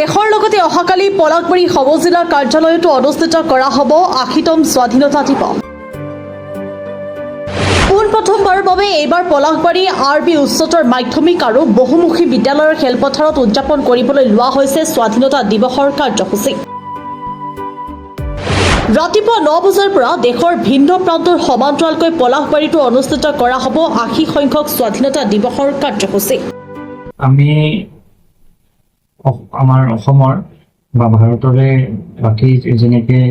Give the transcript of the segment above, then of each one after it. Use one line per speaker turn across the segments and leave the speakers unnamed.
দেশৰ লগতে অহাকালি পলাশবাৰী সব-জিলা কাৰ্যালয়তো অনুষ্ঠিত কৰা হ'ব ৮০তম স্বাধীনতা দিৱস। পোনপ্ৰথমবাৰৰ বাবে এইবাৰ পলাশবাৰী আৰ.বি. উচ্চতৰ মাধ্যমিক আৰু বহুমুখী বিদ্যালয়ৰ খেলপথাৰত উদযাপন কৰিবলৈ লোৱা হৈছে স্বাধীনতা দিৱসৰ কাৰ্যসূচী। ৰাতিপুৱা ৯ বজাৰ পৰা দেশৰ ভিন্ন প্ৰান্তৰ সমান্তৰালকৈ পলাশবাৰীতো অনুষ্ঠিত কৰা হ'ব ৮০ সংখ্যক স্বাধীনতা দিৱসৰ কাৰ্যসূচী।
আমি আমাৰ অসমৰ বা ভাৰতৰে বাকী যেনেকৈ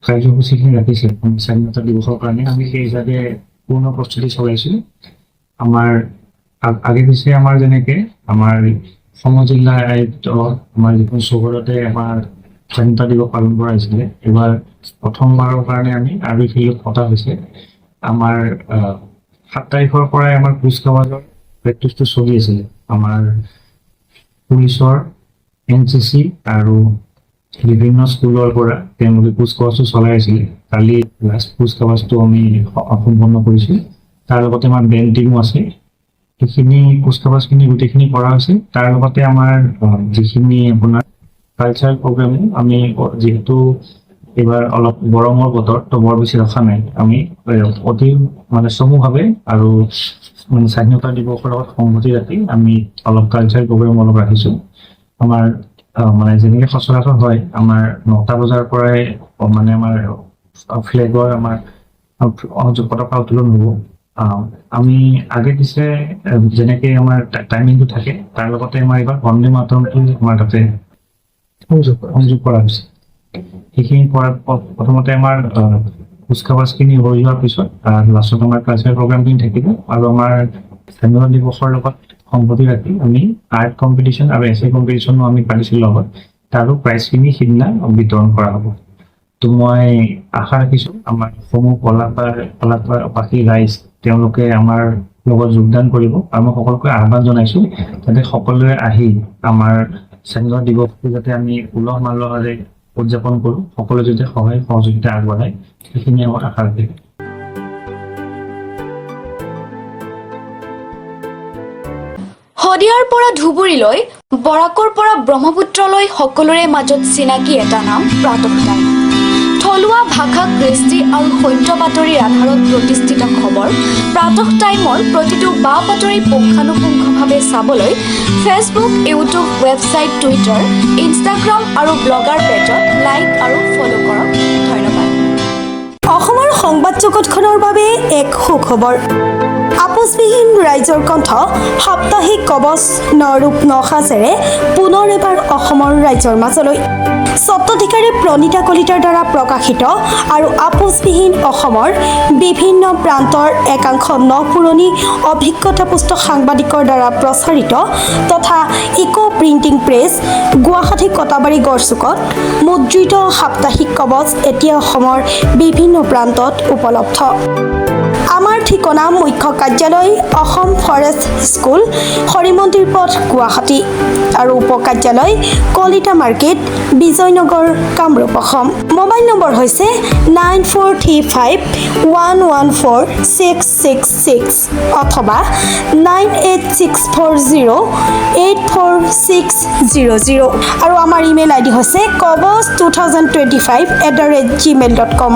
কাৰ্যসূচীখিনি ৰাখিছে স্বাধীনতা দিৱসৰ কাৰণে আমি সেই হিচাপে পূৰ্ণ প্ৰস্তুতি চলাইছোঁ। আমাৰ আগে পিছে আমাৰ যেনেকৈ আমাৰ অসম জিলা আয়ুক্ত আমাৰ যিখন চহৰতে আমাৰ স্বাধীনতা দিৱস পালন কৰা হৈছিলে, এইবাৰ প্ৰথমবাৰৰ কাৰণে আমি আৰ.বি. ফিল্ডত পতা হৈছে। আমাৰ ৭ তাৰিখৰ পৰাই আমাৰ কুচকাৱাজৰ প্ৰেক্টিচটো চলি আছিলে। আমাৰ পুলিচৰ NCC আৰু বিভিন্ন স্কুলৰ পৰা তেওঁলোকে কুচকাৱাজটো চলাই আছিলে। কালি লাষ্ট কুচকাৱাজটো আমি সম্পন্ন কৰিছোঁ। তাৰ লগতে আমাৰ বেণ্ড টিমো আছে। সেইখিনি কুচকাৱাজখিনি গোটেইখিনি কৰা হৈছে। তাৰ লগতে আমাৰ যিখিনি আপোনাৰ কালচাৰেল প্ৰগ্ৰেমো আমি যিহেতু এইবাৰ অলপ গৰমৰ বতৰ তো বৰ বেছি ৰখা নাই, আমি অতি চমুভাৱে আৰু স্বাধীনতা দিৱসৰ লগত সংগতি ৰাখি আমি অলপ কালচাৰেল প্ৰগ্ৰেম অলপ ৰাখিছোঁ। আমাৰ যেনেকৈ সচৰাচৰ হয় আমাৰ ৯টা বজাৰ পৰাই আমাৰ ফ্লেগৰ আমাৰ পতাকা উত্তোলন হ'ব। আমি আগে পিছে যেনেকৈ আমাৰ টাইমিংটো থাকে তাৰ লগতে আমাৰ এইবাৰ বন্দে মাতৰমটো আমাৰ তাতে সংযোগ কৰা হৈছে। সেইখিনি প্ৰথমতে আমাৰ কুচকাৱাজখিনি হৈ যোৱাৰ পিছত লাষ্টত আমাৰ কালচাৰেল প্ৰগ্ৰামখিনি থাকিব আৰু আমাৰ স্বাধীনতা দিৱসৰ লগত সংগতি ৰাখি আমি আৰ্ট কম্পিটিশ্যন আৰু এছে কম্পিটিশ্যনো আমি পাতিছিলোঁ লগত, তাৰো প্ৰাইজখিনি সিদিনা বিতৰণ কৰা হ'ব। তো মই আশা ৰাখিছোঁ আমাৰ সমূহ পলাশবাসী ৰাইজ তেওঁলোকে আমাৰ লগত যোগদান কৰিব আৰু মই সকলোকে আহ্বান জনাইছোঁ যাতে সকলোৱে আহি আমাৰ স্বাধীনতা দিৱসটো যাতে আমি উলহ মালহেৰে উদযাপন কৰোঁ, সকলোৱে যাতে সহায় সহযোগিতা আগবঢ়ায় সেইখিনি আমাৰ আশা ৰাখিছোঁ।
শদিয়াৰ পৰা ধুবুৰীলৈ, বৰাকৰ পৰা ব্ৰহ্মপুত্ৰলৈ সকলোৰে মাজত চিনাকি এটা নাম প্ৰাতঃ টাইম। থলুৱা ভাষা, কৃষ্টি আৰু সত্য বাতৰিৰ আধাৰত প্ৰতিষ্ঠিত খবৰ প্ৰাতঃ টাইমৰ প্ৰতিটো বা বাতৰি পুংখানুপুংখভাৱে চাবলৈ Facebook, YouTube, website, Twitter, Instagram আৰু ব্লগাৰ পেজত লাইক আৰু ফ'ল' কৰক। ধন্যবাদ।
অসমৰ সংবাদ জগতখনৰ বাবে এক সুখবৰ। আপোচবিহীন ৰাইজৰ কণ্ঠ সাপ্তাহিক কবচ নৰূপ নসাজেৰে পুনৰ এবাৰ অসমৰ ৰাইজৰ মাজলৈ। স্বত্বাধিকাৰী প্ৰণীতা কলিতাৰ দ্বাৰা প্ৰকাশিত আৰু আপোচবিহীন অসমৰ বিভিন্ন প্ৰান্তৰ একাংশ নপুৰণি অভিজ্ঞতাপুষ্ট সাংবাদিকৰ দ্বাৰা প্ৰচাৰিত তথা eco printing press Guwahati Katabari গড়চুকত মুদ্ৰিত সাপ্তাহিক কবচ এতিয়া অসমৰ বিভিন্ন প্ৰান্তত উপলব্ধ। আমাৰ ঠিকনা মুখ্য কাৰ্যালয় অসম ফৰেষ্ট স্কুল, হৰিমন্দিৰ পথ, গুৱাহাটী আৰু উপ কাৰ্যালয় Kalita market, Bijoynagar, Kamrup, Assam. Mobile number হৈছে 9435114666 অথবা 9864084600 আৰু আমাৰ ইমেইল ID হৈছে kobos2025@gmail.com।